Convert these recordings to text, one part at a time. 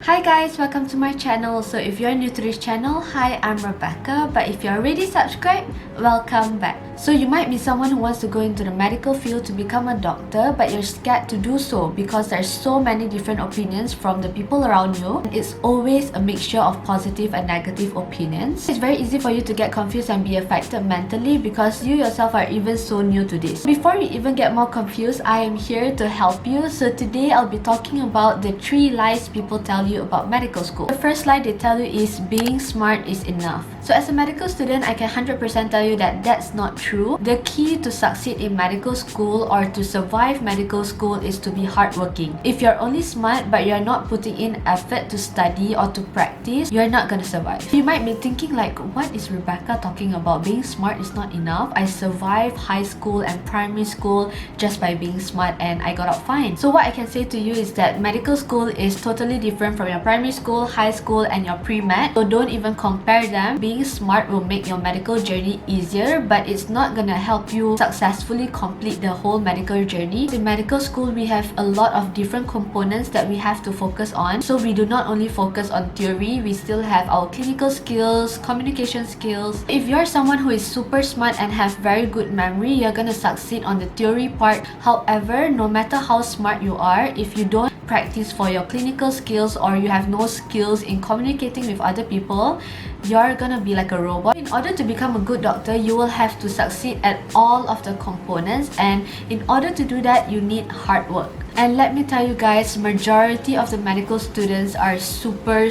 Hi guys, welcome to my channel. So if you're new to this channel, hi, I'm Rebecca. But if you're already subscribed, welcome back. So you might be someone who wants to go into the medical field to become a doctor, but you're scared to do so because there's so many different opinions from the people around you. It's always a mixture of positive and negative opinions. It's very easy for you to get confused and be affected mentally because you yourself are even so new to this. Before you even get more confused, I am here to help you. So today I'll be talking about the 3 lies people tell you about medical school. The first lie they tell you is being smart is enough. So as a medical student, I can 100% tell you that that's not true. The key to succeed in medical school or to survive medical school is to be hardworking. If you're only smart but you're not putting in effort to study or to practice, you're not gonna survive. You might be thinking like, what is Rebecca talking about? Being smart is not enough. I survived high school and primary school just by being smart and I got out fine. So what I can say to you is that medical school is totally different from your primary school, high school and your pre-med. So don't even compare them. Being smart will make your medical journey easier, but it's not gonna help you successfully complete the whole medical journey. In medical school, we have a lot of different components that we have to focus on. So we do not only focus on theory, we still have our clinical skills, communication skills. If you're someone who is super smart and have very good memory, you're gonna succeed on the theory part. However, no matter how smart you are, if you don't practice for your clinical skills or you have no skills in communicating with other people, you're gonna be like a robot. In order to become a good doctor, you will have to succeed at all of the components, and in order to do that, you need hard work. And let me tell you guys, majority of the medical students are super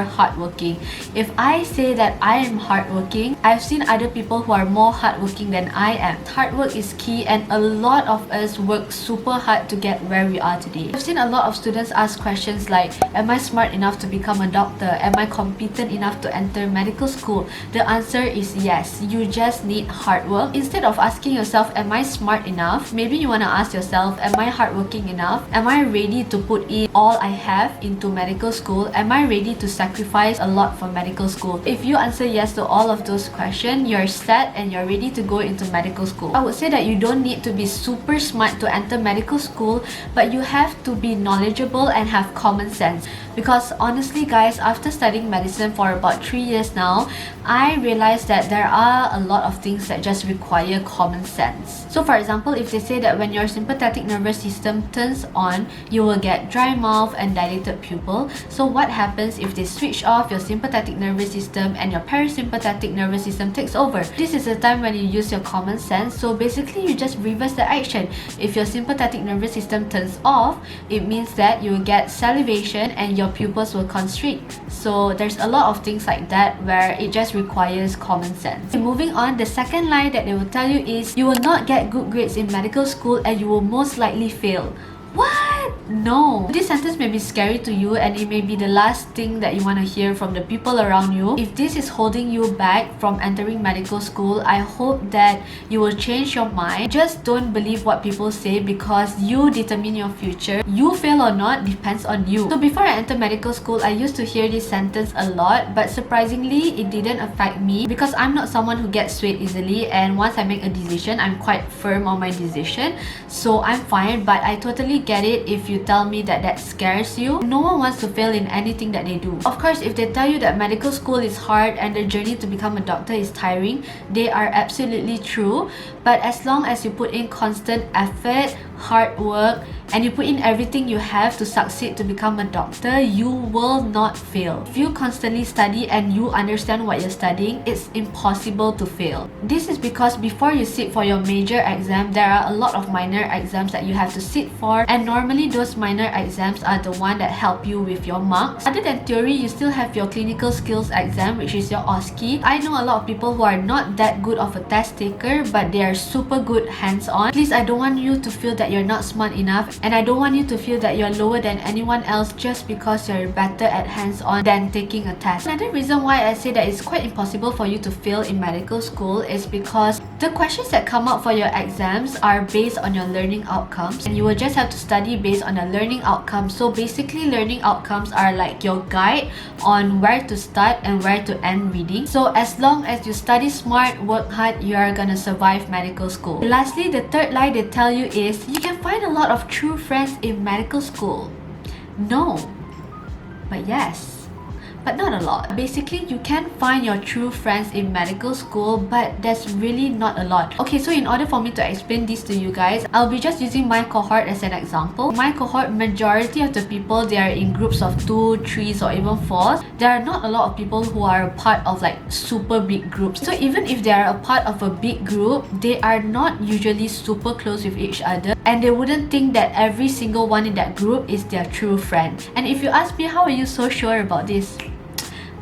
hardworking. If I say that I am hardworking, I've seen other people who are more hardworking than I am. Hard work is key and a lot of us work super hard to get where we are today. I've seen a lot of students ask questions like, am I smart enough to become a doctor? Am I competent enough to enter medical school? The answer is yes. You just need hard work. Instead of asking yourself, am I smart enough? Maybe you want to ask yourself, am I hardworking enough? Am I ready to put in all I have into medical school? Am I ready to sacrifice a lot for medical school? If you answer yes to all of those questions, you're set and you're ready to go into medical school. I would say that you don't need to be super smart to enter medical school, but you have to be knowledgeable and have common sense. Because honestly guys, after studying medicine for about 3 years now, I realized that there are a lot of things that just require common sense. So for example, if they say that when your sympathetic nervous system turns on, you will get dry mouth and dilated pupil. So what happens if they switch off your sympathetic nervous system and your parasympathetic nervous system takes over? This is the time when you use your common sense. So basically, you just reverse the action. If your sympathetic nervous system turns off, it means that you will get salivation and your pupils will constrict. So there's a lot of things like that where it just requires common sense. Okay, moving on, the second lie that they will tell you is you will not get good grades in medical school and you will most likely fail. What? No. This sentence may be scary to you and it may be the last thing that you want to hear from the people around you. If this is holding you back from entering medical school, I hope that you will change your mind. Just don't believe what people say because you determine your future. You fail or not depends on you. So before I entered medical school, I used to hear this sentence a lot, but surprisingly, it didn't affect me because I'm not someone who gets swayed easily, and once I make a decision, I'm quite firm on my decision. So I'm fine, but I totally get it if you tell me that that scares you. No one wants to fail in anything that they do. Of course, if they tell you that medical school is hard and the journey to become a doctor is tiring, they are absolutely true. But as long as you put in constant effort, hard work, and you put in everything you have to succeed to become a doctor, you will not fail. If you constantly study and you understand what you're studying, it's impossible to fail. This is because before you sit for your major exam, there are a lot of minor exams that you have to sit for, and normally those minor exams are the one that help you with your marks. Other than theory, you still have your clinical skills exam, which is your OSCE. I know a lot of people who are not that good of a test taker, but they are super good hands-on. Please, I don't want you to feel that you're not smart enough, and I don't want you to feel that you're lower than anyone else just because you're better at hands-on than taking a test. Another reason why I say that it's quite impossible for you to fail in medical school is because the questions that come up for your exams are based on your learning outcomes, and you will just have to study based on the learning outcomes. So basically, learning outcomes are like your guide on where to start and where to end reading. So as long as you study smart, work hard, you are gonna survive medical school. And lastly, the third lie they tell you is you can find a lot of true friends in medical school. No. But yes, but not a lot. Basically, you can find your true friends in medical school, but there's really not a lot. Okay, so in order for me to explain this to you guys, I'll be just using my cohort as an example. My cohort, majority of the people, they are in groups of 2, 3s or even 4s. There are not a lot of people who are a part of like super big groups. So even if they are a part of a big group, they are not usually super close with each other, and they wouldn't think that every single one in that group is their true friend. And if you ask me, how are you so sure about this?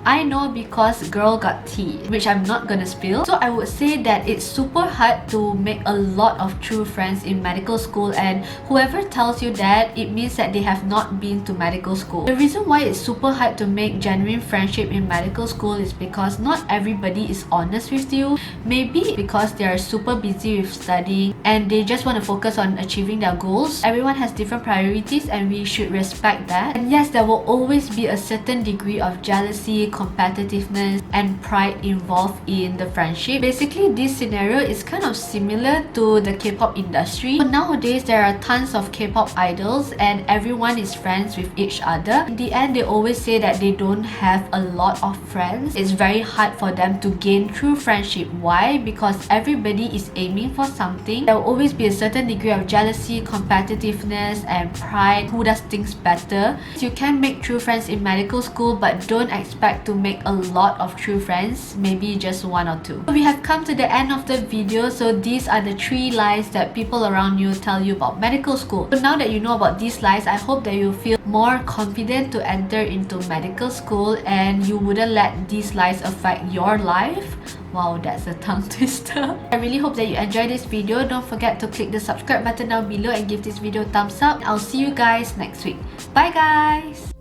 I know because girl got tea, which I'm not gonna spill. So I would say that it's super hard to make a lot of true friends in medical school, and whoever tells you that, it means that they have not been to medical school. The reason why it's super hard to make genuine friendship in medical school is because not everybody is honest with you. Maybe because they are super busy with studying and they just want to focus on achieving their goals. Everyone has different priorities and we should respect that. And yes, there will always be a certain degree of jealousy, competitiveness and pride involved in the friendship. Basically, this scenario is kind of similar to the K-pop industry. So nowadays, there are tons of K-pop idols and everyone is friends with each other. In the end, they always say that they don't have a lot of friends. It's very hard for them to gain true friendship. Why? Because everybody is aiming for something. There will always be a certain degree of jealousy, competitiveness and pride. Who does things better? You can make true friends in medical school, but don't expect to make a lot of true friends, maybe just 1 or 2. We have come to the end of the video, so these are the 3 lies that people around you tell you about medical school. So now that you know about these lies, I hope that you feel more confident to enter into medical school and you wouldn't let these lies affect your life. Wow, that's a tongue twister. I really hope that you enjoyed this video. Don't forget to click the subscribe button down below and give this video a thumbs up. I'll see you guys next week. Bye guys!